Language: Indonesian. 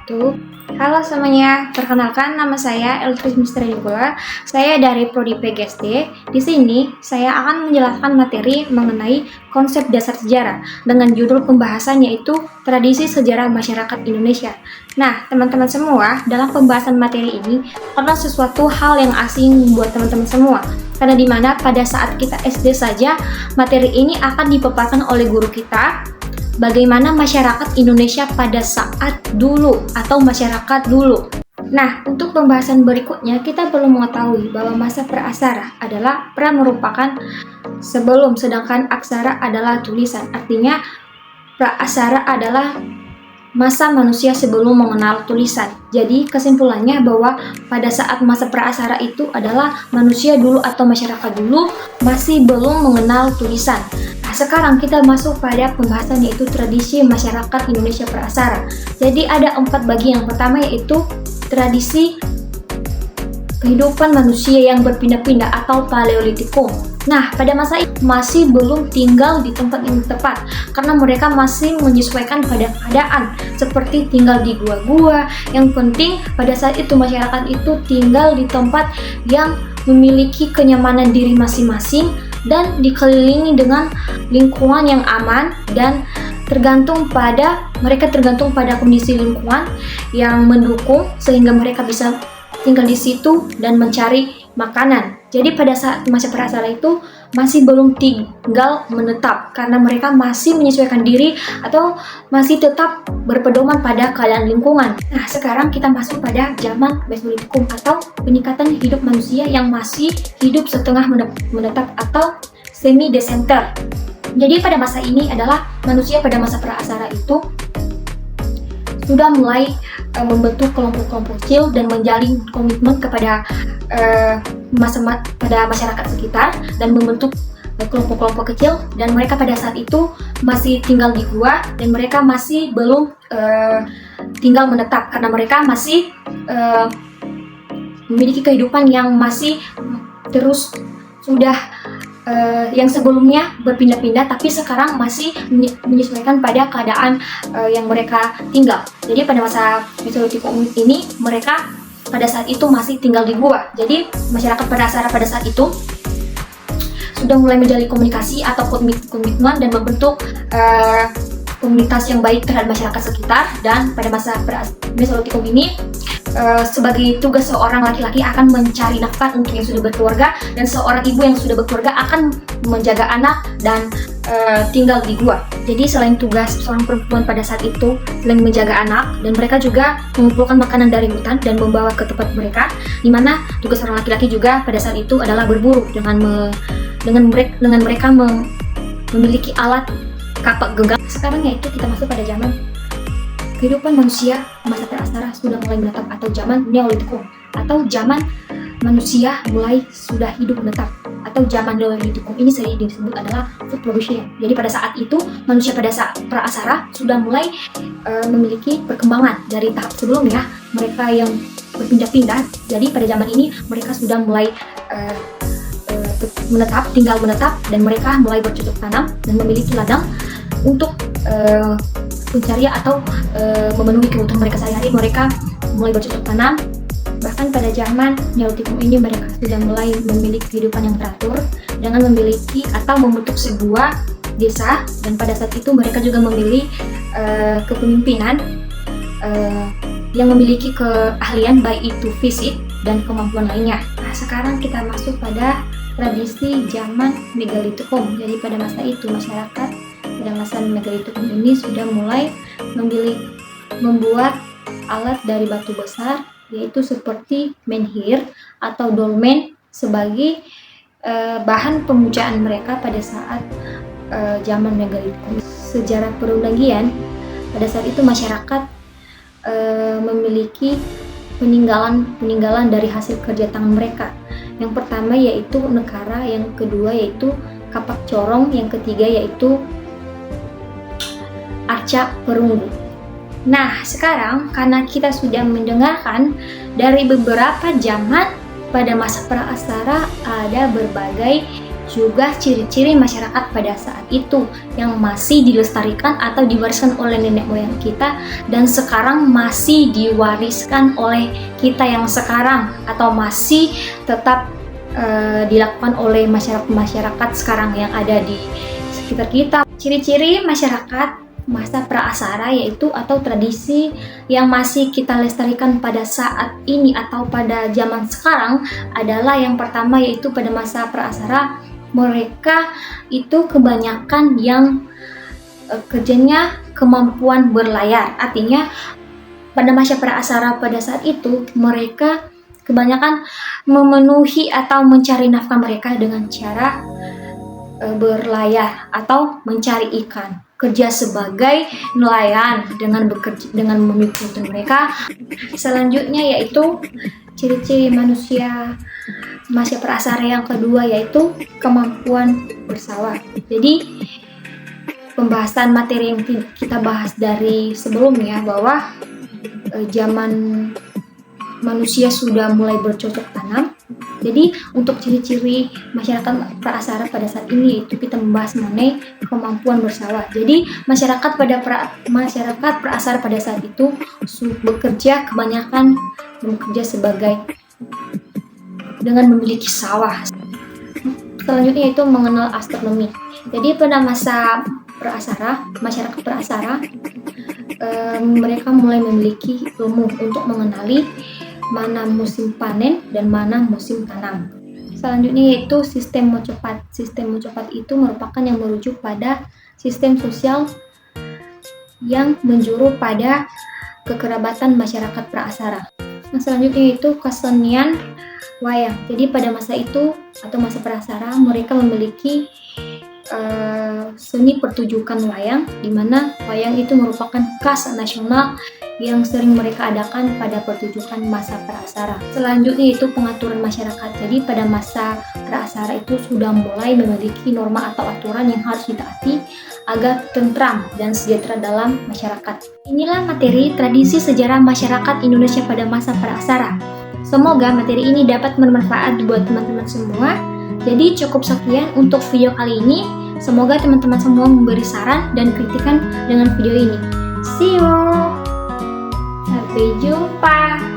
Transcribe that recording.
wabarakatuh. Halo semuanya, perkenalkan nama saya Eltris Misteri Nugula. Saya dari Prodi PGSD. Di sini saya akan menjelaskan materi mengenai konsep dasar sejarah dengan judul pembahasan yaitu tradisi sejarah masyarakat Indonesia. Nah, teman-teman semua, dalam pembahasan materi ini adalah sesuatu hal yang asing buat teman-teman semua. Karena dimana pada saat kita SD saja, materi ini akan dipaparkan oleh guru kita bagaimana masyarakat Indonesia pada saat dulu atau masyarakat dulu. Nah, untuk pembahasan berikutnya kita perlu mengetahui bahwa masa praaksara adalah merupakan sebelum, sedangkan aksara adalah tulisan. Artinya praaksara adalah masa manusia sebelum mengenal tulisan. Jadi kesimpulannya bahwa pada saat masa praaksara itu adalah manusia dulu atau masyarakat dulu masih belum mengenal tulisan. Sekarang kita masuk pada pembahasan yaitu tradisi masyarakat Indonesia praaksara. Jadi ada 4 bagian. Yang pertama yaitu tradisi kehidupan manusia yang berpindah-pindah atau Paleolitikum. Nah, pada masa itu masih belum tinggal di tempat yang tepat karena mereka masih menyesuaikan pada keadaan seperti tinggal di gua-gua. Yang penting pada saat itu masyarakat itu tinggal di tempat yang memiliki kenyamanan diri masing-masing dan dikelilingi dengan lingkungan yang aman dan mereka tergantung pada kondisi lingkungan yang mendukung sehingga mereka bisa tinggal di situ dan mencari makanan. Jadi pada saat masa praaksara itu masih belum tinggal menetap karena mereka masih menyesuaikan diri atau masih tetap berpedoman pada keadaan lingkungan. Nah, sekarang kita masuk pada zaman Mesolitikum atau peningkatan hidup manusia yang masih hidup setengah menetap atau semi desenter. Jadi pada masa ini adalah manusia pada masa praaksara itu sudah mulai membentuk kelompok-kelompok kecil dan menjalin komitmen kepada pada masyarakat sekitar dan membentuk kelompok-kelompok kecil, dan mereka pada saat itu masih tinggal di gua dan mereka masih belum tinggal menetap karena mereka masih memiliki kehidupan yang masih terus sudah yang sebelumnya berpindah-pindah tapi sekarang masih menyesuaikan pada keadaan yang mereka tinggal. Jadi pada masa Mesolitikum ini mereka pada saat itu masih tinggal di gua. Jadi masyarakat praaksara pada saat itu sudah mulai menjalin komunikasi atau komitmen dan membentuk komunitas yang baik terhadap masyarakat sekitar. Dan pada masa Mesolitikum ini sebagai tugas seorang laki-laki akan mencari nafkah untuk yang sudah berkeluarga, dan seorang ibu yang sudah berkeluarga akan menjaga anak dan tinggal di gua. Jadi selain tugas seorang perempuan pada saat itu selain menjaga anak, dan mereka juga mengumpulkan makanan dari hutan dan membawa ke tempat mereka, di mana tugas seorang laki-laki juga pada saat itu adalah berburu dengan mereka memiliki alat kapak genggam. Sekarang yaitu kita masuk pada zaman kehidupan manusia masa praaksara sudah mulai menetap atau zaman Neolitikum, atau zaman manusia mulai sudah hidup menetap, atau zaman Neolitikum ini sering disebut adalah food production. Jadi pada saat itu manusia pada saat praaksara sudah mulai memiliki perkembangan dari tahap sebelumnya mereka yang berpindah-pindah. Jadi pada zaman ini mereka sudah mulai tinggal menetap, dan mereka mulai bercocok tanam dan memiliki ladang untuk pencarian atau memenuhi kebutuhan mereka sehari-hari. Mereka mulai bercocok tanam. Bahkan pada zaman Neolitikum ini mereka sudah mulai memiliki kehidupan yang teratur dengan memiliki atau membentuk sebuah desa, dan pada saat itu mereka juga memilih kepemimpinan yang memiliki keahlian baik itu fisik dan kemampuan lainnya. Nah, sekarang kita masuk pada tradisi zaman Megalitikum. Jadi pada masa itu masyarakat pada masa Megalitikum ini sudah mulai membuat alat dari batu besar, yaitu seperti menhir atau dolmen sebagai bahan pemujaan mereka pada saat zaman Megalitikum. Sejarah perundagian pada saat itu masyarakat memiliki peninggalan dari hasil kerja tangan mereka. Yang pertama yaitu nekara, yang kedua yaitu kapak corong, yang ketiga yaitu arca perunggu. Nah, sekarang karena kita sudah mendengarkan dari beberapa zaman pada masa praaksara ada berbagai juga ciri-ciri masyarakat pada saat itu yang masih dilestarikan atau diwariskan oleh nenek moyang kita dan sekarang masih diwariskan oleh kita yang sekarang atau masih tetap dilakukan oleh masyarakat sekarang yang ada di sekitar kita. Ciri-ciri masyarakat masa praasara yaitu atau tradisi yang masih kita lestarikan pada saat ini atau pada zaman sekarang adalah yang pertama yaitu pada masa praasara mereka itu kebanyakan yang kerjanya kemampuan berlayar. Artinya pada masa praasara pada saat itu mereka kebanyakan memenuhi atau mencari nafkah mereka dengan cara berlayar atau mencari ikan, kerja sebagai nelayan dengan memikul mereka. Selanjutnya yaitu ciri-ciri manusia masa praasara yang kedua yaitu kemampuan bersawat. Jadi pembahasan materi yang kita bahas dari sebelumnya bahwa zaman manusia sudah mulai bercocok tanam. Jadi untuk ciri-ciri masyarakat praasara pada saat ini yaitu kita membahas mengenai kemampuan bersawat. Jadi masyarakat praasara pada saat itu kebanyakan bekerja sebagai dengan memiliki sawah. Selanjutnya itu mengenal astronomi. Jadi pada masa praasara, masyarakat praasara mereka mulai memiliki ilmu untuk mengenali mana musim panen dan mana musim tanam. Selanjutnya yaitu sistem mocopat. Sistem mocopat itu merupakan yang merujuk pada sistem sosial yang menjuru pada kekerabatan masyarakat praasara. Nah, selanjutnya itu kesenian wayang. Jadi pada masa itu atau masa praasara mereka memiliki seni pertunjukan wayang, di mana wayang itu merupakan khas nasional yang sering mereka adakan pada pertunjukan masa praasara. Selanjutnya itu pengaturan masyarakat. Jadi pada masa praasara itu sudah mulai memiliki norma atau aturan yang harus ditaati agar tentram dan sejahtera dalam masyarakat. Inilah materi tradisi sejarah masyarakat Indonesia pada masa praasara. Semoga materi ini dapat bermanfaat buat teman-teman semua. Jadi cukup sekian untuk video kali ini. Semoga teman-teman semua memberi saran dan kritikan dengan video ini. See you! Sampai jumpa!